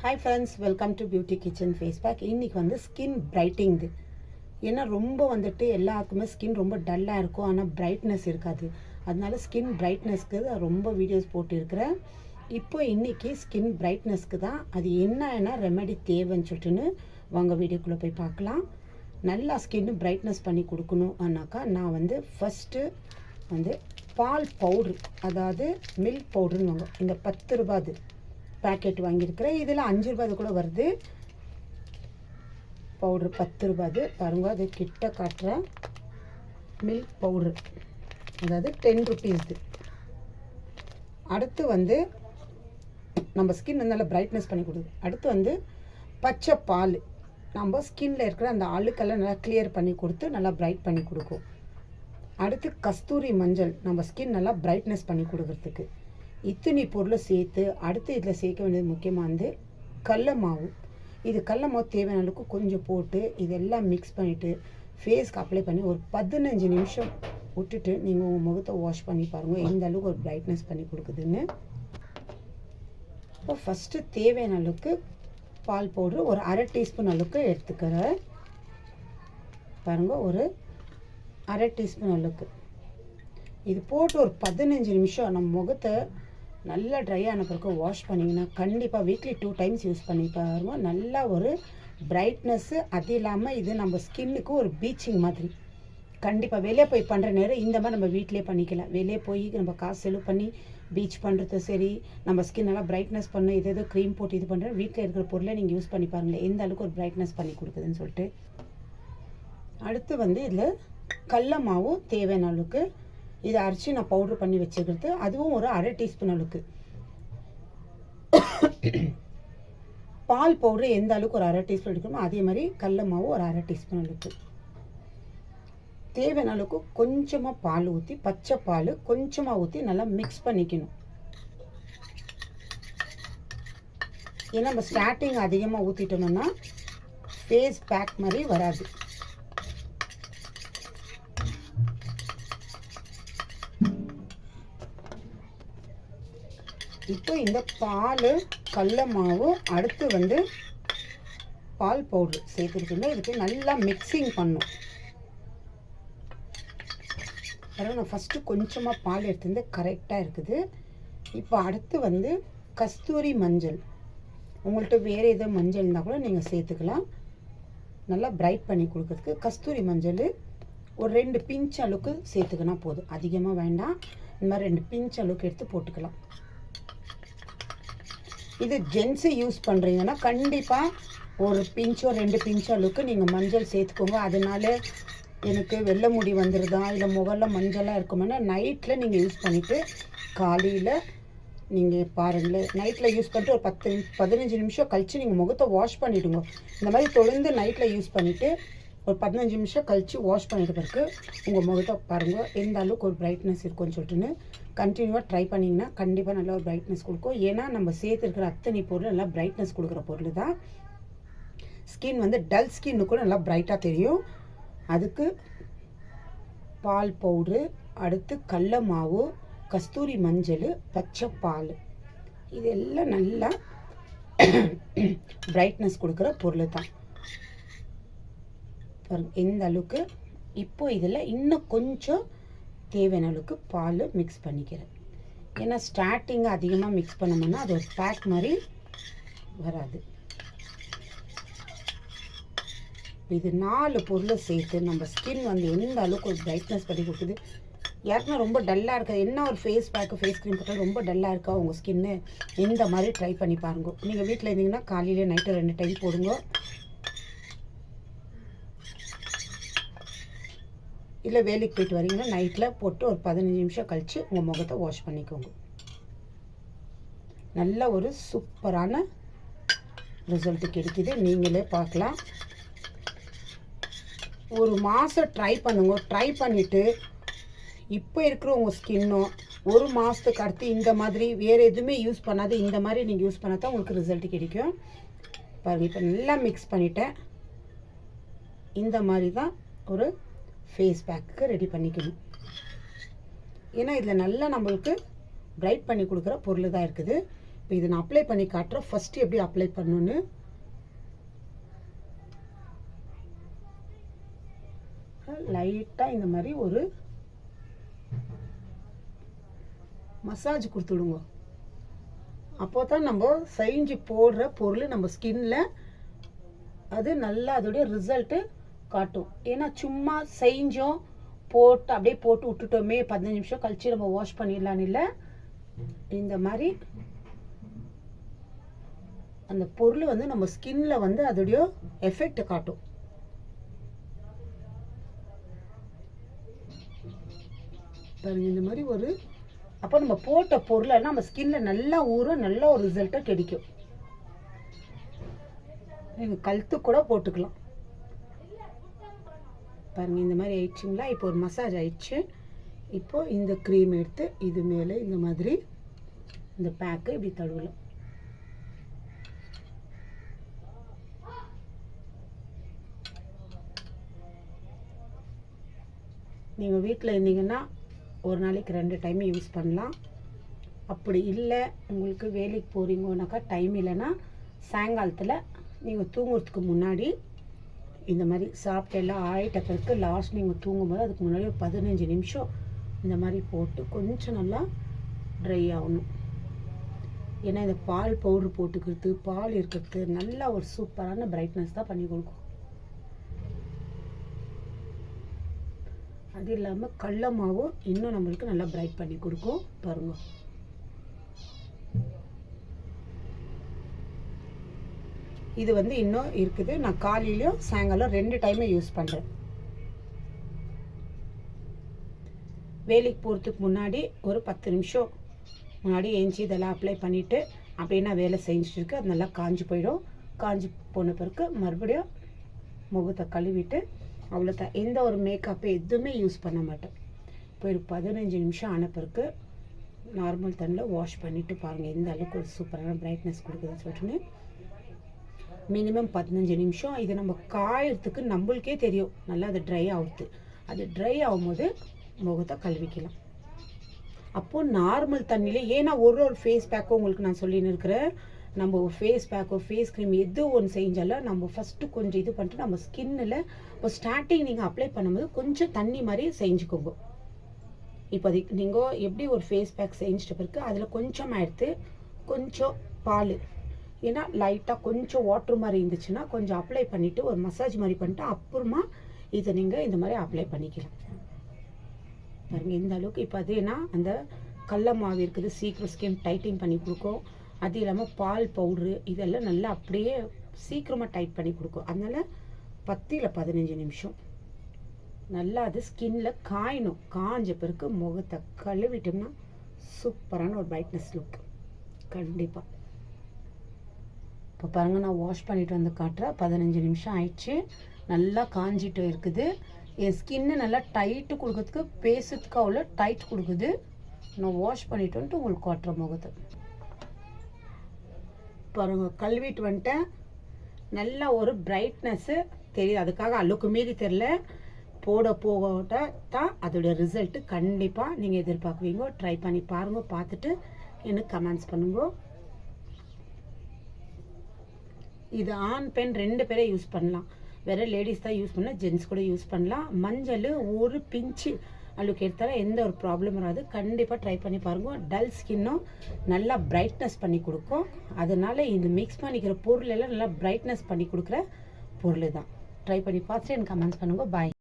Hi friends, welcome to beauty kitchen face pack. இன்றைக்கி வந்து skin பிரைட்டிங். ஏன்னா ரொம்ப வந்துட்டு எல்லாருக்குமே ஸ்கின் ரொம்ப டல்லாக இருக்கும், ஆனால் பிரைட்னஸ் இருக்காது. அதனால ஸ்கின் பிரைட்னஸ்க்கு ரொம்ப வீடியோஸ் போட்டிருக்கிறேன். இப்போ இன்றைக்கி ஸ்கின் பிரைட்னஸ்க்கு தான் அது என்ன ரெமெடி தேவைன்னு சொல்லிட்டுன்னு வாங்க வீடியோக்குள்ளே போய் பார்க்கலாம். நல்லா ஸ்கின் பிரைட்னஸ் பண்ணி கொடுக்கணும்னாக்கா நான் வந்து ஃபஸ்ட்டு வந்து பால் பவுட்ரு, அதாவது மில்க் பவுட்ருன்னு வாங்க. இந்த 10 ரூபாது பேக்கெட் வாங்கியிருக்கிறேன். இதில் 5 ரூபாது கூட வருது. பவுட்ரு 10 ரூபாது பாருங்க, அது கிட்ட காட்டுறேன். மில்க் பவுட்ரு அதாவது 10 ருபீஸ்து. அடுத்து வந்து நம்ம ஸ்கின் நல்லா பிரைட்னஸ் பண்ணி கொடுக்குது. அடுத்து வந்து பச்சை பால் நம்ம ஸ்கின்னில் இருக்கிற அந்த அழுக்கெல்லாம் நல்லா கிளியர் பண்ணி கொடுத்து நல்லா பிரைட் பண்ணி கொடுக்கும். அடுத்து கஸ்தூரி மஞ்சள் நம்ம ஸ்கின் நல்லா பிரைட்னஸ் பண்ணி கொடுக்கறதுக்கு. இத்தனி பொருளை சேர்த்து அடுத்து இதில் சேர்க்க வேண்டியது முக்கியமாக வந்து கடல மாவு. இது கடல மாவு தேவையான அளவுக்கு கொஞ்சம் போட்டு இதெல்லாம் மிக்ஸ் பண்ணிவிட்டு ஃபேஸ்க்கு அப்ளை பண்ணி ஒரு 15 நிமிஷம் விட்டுட்டு நீங்கள் உங்கள் முகத்தை வாஷ் பண்ணி பாருங்கள் எந்த அளவுக்கு ஒரு பிரைட்னஸ் பண்ணி கொடுக்குதுன்னு. இப்போ ஃபஸ்ட்டு தேவையான அளவுக்கு பால் பவுட்ரு ஒரு 1/2 டீஸ்பூன் அளவுக்கு எடுத்துக்கிறேன். பாருங்கள், ஒரு 1/2 டீஸ்பூன் அளவுக்கு இது போட்டு ஒரு 15 நிமிஷம் நம்ம முகத்தை நல்லா ட்ரை ஆன பிறகு வாஷ் பண்ணிங்கன்னா கண்டிப்பாக வீக்லி 2 டைம்ஸ் யூஸ் பண்ணி பாருங்க. நல்லா ஒரு பிரைட்னஸ்ஸு. அது இல்லாமல் இது நம்ம ஸ்கின்னுக்கு ஒரு பீச்சிங் மாதிரி. கண்டிப்பாக வெளியே போய் பண்ணுற நேரம் இந்த மாதிரி நம்ம வீட்டிலே பண்ணிக்கலாம். வெளியே போய் நம்ம காசு செலவு பண்ணி பீச் பண்ணுறது சரி, நம்ம ஸ்கின் நல்லா பிரைட்னஸ் பண்ண ஏதோ க்ரீம் போட்டு இது பண்ணுற வீட்டில் இருக்கிற பொருளை நீங்கள் யூஸ் பண்ணி பாருங்களேன் எந்த அளவுக்கு ஒரு பிரைட்னஸ் பண்ணி கொடுக்குதுன்னு சொல்லிட்டு. அடுத்து வந்து இதில் கடல மாவு தேவையான அளவுக்கு இதை அரைச்சி நான் பவுட்ரு பண்ணி வச்சுக்கிறது. அதுவும் ஒரு 1/2 டீஸ்பூன் அளவுக்கு. பால் பவுட்ரு எந்த அளவுக்கு ஒரு 1/2 டீஸ்பூன் எடுக்கணுமோ அதே மாதிரி கடல மாவு ஒரு 1/2 டீஸ்பூன் அளவுக்கு. தேவையான அளவுக்கு கொஞ்சமாக பால் ஊற்றி, பச்சை பால் கொஞ்சமாக ஊற்றி நல்லா மிக்ஸ் பண்ணிக்கணும். ஏன்னா நம்ம ஸ்டார்டிங் அதிகமாக ஊற்றிட்டோம்னா ஃபேஸ் பேக் மாதிரி வராது. இப்போ இந்த பால் கடல மாவு அடுத்து வந்து பால் பவுட்ரு சேர்த்துருக்குங்க. இதுக்கு நல்லா மிக்சிங் பண்ணும். அதாவது நான் ஃபஸ்ட்டு கொஞ்சமாக பால் எடுத்துருந்து கரெக்டாக இருக்குது. இப்போ அடுத்து வந்து கஸ்தூரி மஞ்சள். உங்கள்கிட்ட வேறு ஏதோ மஞ்சள் இருந்தால் கூட நீங்கள் சேர்த்துக்கலாம். நல்லா பிரைட் பண்ணி கொடுக்கறதுக்கு கஸ்தூரி மஞ்சள் ஒரு 2 பிஞ்ச் அளவுக்கு சேர்த்துக்கினா போதும். அதிகமாக வேண்டாம். இந்த மாதிரி 2 பிஞ்ச் அளவுக்கு எடுத்து போட்டுக்கலாம். இது ஜென்ஸு யூஸ் பண்ணுறீங்கன்னா கண்டிப்பாக ஒரு பிஞ்சோ 2 பிஞ்ச் அளவுக்கு நீங்கள் மஞ்சள் சேர்த்துக்கோங்க. அதனால எனக்கு வெள்ளை முடி வந்துடுதா இல்லை முகெல்லாம் மஞ்சளாக இருக்குமென்னா நைட்டில் நீங்கள் யூஸ் பண்ணிவிட்டு காலையில் நீங்கள் பாருங்களேன். நைட்டில் யூஸ் பண்ணிட்டு ஒரு 15 நிமிஷம் கழித்து நீங்கள் முகத்தை வாஷ் பண்ணிவிடுங்க. இந்த மாதிரி தொடர்ந்து நைட்டில் யூஸ் பண்ணிவிட்டு ஒரு 15 நிமிஷம் கழித்து வாஷ் பண்ணிட்டு பிறகு உங்கள் முகத்தை பாருங்கள் எந்த அளவுக்கு ஒரு பிரைட்னஸ் இருக்குன்னு சொல்லிட்டுன்னு கண்டினியூவாக ட்ரை பண்ணிங்கன்னா கண்டிப்பாக நல்லா ஒரு பிரைட்னஸ் கொடுக்கும். ஏன்னா நம்ம சேர்த்துருக்கிற அத்தனை பொருள் நல்லா பிரைட்னஸ் கொடுக்குற பொருள் தான். ஸ்கின் வந்து டல் ஸ்கின்னு கூட நல்லா பிரைட்டாக தெரியும். அதுக்கு பால் பவுட்ரு, அடுத்து கடல மாவு, கஸ்தூரி மஞ்சள், பச்சை பால் இதெல்லாம் நல்லா பிரைட்னஸ் கொடுக்குற பொருள் தான். எந்த அளவுக்கு இப்போ இதில் இன்னும் கொஞ்சம் தேவையான அளவுக்கு பால் மிக்ஸ் பண்ணிக்கிறேன். ஏன்னா ஸ்டார்டிங் அதிகமாக மிக்ஸ் பண்ணோம்னா அது ஒரு பேக் மாதிரி வராது. இது 4 பொருளை சேர்த்து நம்ம ஸ்கின் வந்து எந்த அளவுக்கு ஒரு பிரைட்னஸ் பண்ணி கொடுக்குது. யாருக்குன்னா ரொம்ப டல்லாக இருக்கா, என்ன ஒரு ஃபேஸ் பேக்கு ஃபேஸ் க்ரீம் போட்டால் ரொம்ப டல்லாக இருக்கா உங்கள் ஸ்கின்னு, இந்த மாதிரி ட்ரை பண்ணி பாருங்க. நீங்கள் வீட்டில் இருந்தீங்கன்னா காலையில் நைட்டு 2 டைம் போடுங்க. இல்லை வேலைக்கு போயிட்டு வரீங்கன்னா நைட்டில் போட்டு ஒரு 15 நிமிஷம் கழித்து உங்கள் முகத்தை வாஷ் பண்ணிக்கோங்க. நல்ல ஒரு சூப்பரான ரிசல்ட்டு கிடைக்குது. நீங்களே பார்க்கலாம். ஒரு மாதம் ட்ரை பண்ணுங்க. ட்ரை பண்ணிவிட்டு இப்போ இருக்கிற உங்கள் ஸ்கின்னும் ஒரு மாதத்துக்கு அடுத்து இந்த மாதிரி வேறு எதுவுமே யூஸ் பண்ணாது இந்த மாதிரி நீங்கள் யூஸ் பண்ணால் தான் உங்களுக்கு ரிசல்ட் கிடைக்கும். பாருங்கள், இப்போ நல்லா மிக்ஸ் பண்ணிவிட்டேன். இந்த மாதிரி தான் ஒரு ஃபேஸ் பேக்கு ரெடி பண்ணிக்கணும். ஏன்னா இதில் நல்லா நம்மளுக்கு பிரைட் பண்ணி கொடுக்குற பொருள் தான் இருக்குது. இப்போ இதை நான் அப்ளை பண்ணி காட்டுறேன். ஃபஸ்ட்டு எப்படி அப்ளை பண்ணணுன்னு. லைட்டாக இந்த மாதிரி ஒரு மசாஜ் கொடுத்துடுங்க. அப்போ தான் நம்ம செஞ்சு போடுற பொருள் நம்ம ஸ்கின்ல அது நல்லா அதோடைய ரிசல்ட்டு காட்டும். ஏன்னா சும்மா செஞ்சோம் போட்டு அப்படியே போட்டு விட்டுட்டோமே 15 நிமிஷம் கழிச்சு நம்ம வாஷ் பண்ணிடலான்னு இல்லை. இந்த மாதிரி அந்த பொருள் வந்து நம்ம ஸ்கின்ல வந்து அதோடைய எஃபெக்ட் காட்டும். பாருங்க இந்த மாதிரி ஒரு அப்போ நம்ம போட்ட பொருளை நம்ம ஸ்கின்ல நல்லா ஊறும், நல்ல ஒரு ரிசல்ட்டை கிடைக்கும். நீங்கள் கழுத்து கூட போட்டுக்கலாம். பாருங்க இந்த மாதிரி ஆயிடுச்சுங்களா. இப்போ ஒரு மசாஜ் ஆயிடுச்சு. இப்போ இந்த க்ரீம் எடுத்து இது மேலே இந்த மாதிரி இந்த பேக்கை இப்படி தடவலாம். நீங்கள் வீட்டில் இருந்தீங்கன்னா ஒரு நாளைக்கு 2 டைம் யூஸ் பண்ணலாம். அப்படி இல்லை உங்களுக்கு வேலைக்கு போகிறீங்கன்னாக்கா டைம் இல்லைன்னா சாயங்காலத்தில் நீங்கள் தூங்குறதுக்கு முன்னாடி இந்த மாதிரி சாப்பிட்டு எல்லாம் ஆயிட்ட பிறகு லாஸ்ட் நீங்கள் தூங்கும்போது அதுக்கு முன்னாடி ஒரு 15 நிமிஷம் இந்த மாதிரி போட்டு கொஞ்சம் நல்லா ட்ரை ஆகணும். ஏன்னா இந்த பால் பவுட்ரு போட்டுக்கிறது, பால் இருக்கிறது நல்லா ஒரு சூப்பரான பிரைட்னஸ் தான் பண்ணி கொடுக்கும். அது இல்லாமல் கடல மாவும் இன்னும் நம்மளுக்கு நல்லா பிரைட் பண்ணி கொடுக்கும். பாருங்க இது வந்து இன்னும் இருக்குது. நான் காலையிலையும் சாயங்காலம் 2 டைமே யூஸ் பண்ணுறேன். வேலைக்கு போகிறதுக்கு முன்னாடி ஒரு 10 நிமிஷம் முன்னாடி ஏஞ்சி இதெல்லாம் அப்ளை பண்ணிவிட்டு அப்படியே நான் வேலை செஞ்சுட்டு இருக்கு. அது நல்லா காஞ்சி போயிடும். காஞ்சி போன பிறகு மறுபடியும் முகத்தை கழுவிட்டு அவ்வளோதான். எந்த ஒரு மேக்கப்பு எதுவுமே யூஸ் பண்ண மாட்டேன். இப்போ ஒரு 15 நிமிஷம் ஆன பிறகு நார்மல் தண்ணியில் வாஷ் பண்ணிவிட்டு பாருங்கள் எந்த அளவுக்கு ஒரு சூப்பரான பிரைட்னஸ் கொடுக்குதுன்னு சொல்லிட்டுன்னு. மினிமம் 15 நிமிஷம். இது நம்ம காயறதுக்கு நம்மளுக்கே தெரியும் நல்லா அது ட்ரை ஆகுது. அது ட்ரை ஆகும்போது முகத்தை கழுவிக்கலாம். அப்போது நார்மல் தண்ணியிலே, ஏன்னா ஒரு ஃபேஸ் பேக்கும் உங்களுக்கு நான் சொல்லின்னு இருக்கிறேன். நம்ம ஃபேஸ் பேக்கோ ஃபேஸ் க்ரீம் எது ஒன்று செஞ்சாலும் நம்ம ஃபஸ்ட்டு கொஞ்சம் இது பண்ணிட்டு நம்ம ஸ்கின்னில் இப்போ ஸ்டார்டிங் நீங்கள் அப்ளை பண்ணும்போது கொஞ்சம் தண்ணி மாதிரி செஞ்சுக்கோங்க. இப்போ அது நீங்கள் எப்படி ஒரு ஃபேஸ் பேக் செஞ்சுட்ட பிறகு அதில் கொஞ்சமாக எடுத்து கொஞ்சம் பால், ஏன்னா லைட்டாக கொஞ்சம் வாட்ரு மாதிரி இருந்துச்சுன்னா கொஞ்சம் அப்ளை பண்ணிவிட்டு ஒரு மசாஜ் மாதிரி பண்ணிட்டு அப்புறமா இதை நீங்கள் இந்த மாதிரி அப்ளை பண்ணிக்கலாம். பாருங்கள் இந்த அளவுக்கு. இப்போ அது ஏன்னா அந்த கடல மாவு இருக்குது, சீக்கிரம் ஸ்கின் டைட்டிங் பண்ணி கொடுக்கும். அது இல்லாமல் பால் பவுட்ரு இதெல்லாம் நல்லா அப்படியே சீக்கிரமாக டைட் பண்ணி கொடுக்கும். அதனால் 10 இல்லை 15 நிமிஷம் நல்லா அது ஸ்கின்ல காயணும். காஞ்ச பிறகு முகத்தை கழுவிட்டோம்னா சூப்பரான ஒரு பிரைட்னஸ் லுக் கண்டிப்பாக. இப்போ பாருங்கள் நான் வாஷ் பண்ணிட்டு வந்து காட்டுறேன். 15 நிமிஷம் ஆயிடுச்சு. நல்லா காஞ்சிட்டு இருக்குது. என் ஸ்கின்னு நல்லா டைட்டு கொடுக்கறதுக்கு பேசுறதுக்கு அவ்வளோ டைட் கொடுக்குது. நான் வாஷ் பண்ணிட்டு வந்துட்டு உங்களுக்கு காட்டுறேன் முகத்தை. பாருங்க கழுவிட்டு வந்துட்டேன். நல்லா ஒரு பிரைட்னஸ்ஸு தெரியுது. அதுக்காக அளவுக்கு மீறி தெரில. போட போக தான் அதோடைய ரிசல்ட்டு கண்டிப்பாக நீங்கள் எதிர்பார்க்குவீங்க. ட்ரை பண்ணி பாருங்க. பார்த்துட்டு எனக்கு கமெண்ட்ஸ் பண்ணுங்க. இது ஆண் பெண் 2 பேரே யூஸ் பண்ணலாம். வேறு லேடிஸ் தான் யூஸ் பண்ணலாம், ஜென்ட்ஸ் கூட யூஸ் பண்ணலாம். மஞ்சள் ஒரு பிஞ்சு அளவுக்கு எடுத்தாலும் எந்த ஒரு ப்ராப்ளம் வராது. கண்டிப்பாக ட்ரை பண்ணி பாருங்கள். டல் ஸ்கின்னும் நல்லா பிரைட்னஸ் பண்ணி கொடுக்கும். அதனால் இந்த மிக்ஸ் பண்ணிக்கிற பொருள் எல்லாம் நல்லா பிரைட்னஸ் பண்ணி கொடுக்குற பொருள் தான். ட்ரை பண்ணி பார்த்துட்டு எனக்கு கமெண்ட்ஸ் பண்ணுங்கள். பாய்.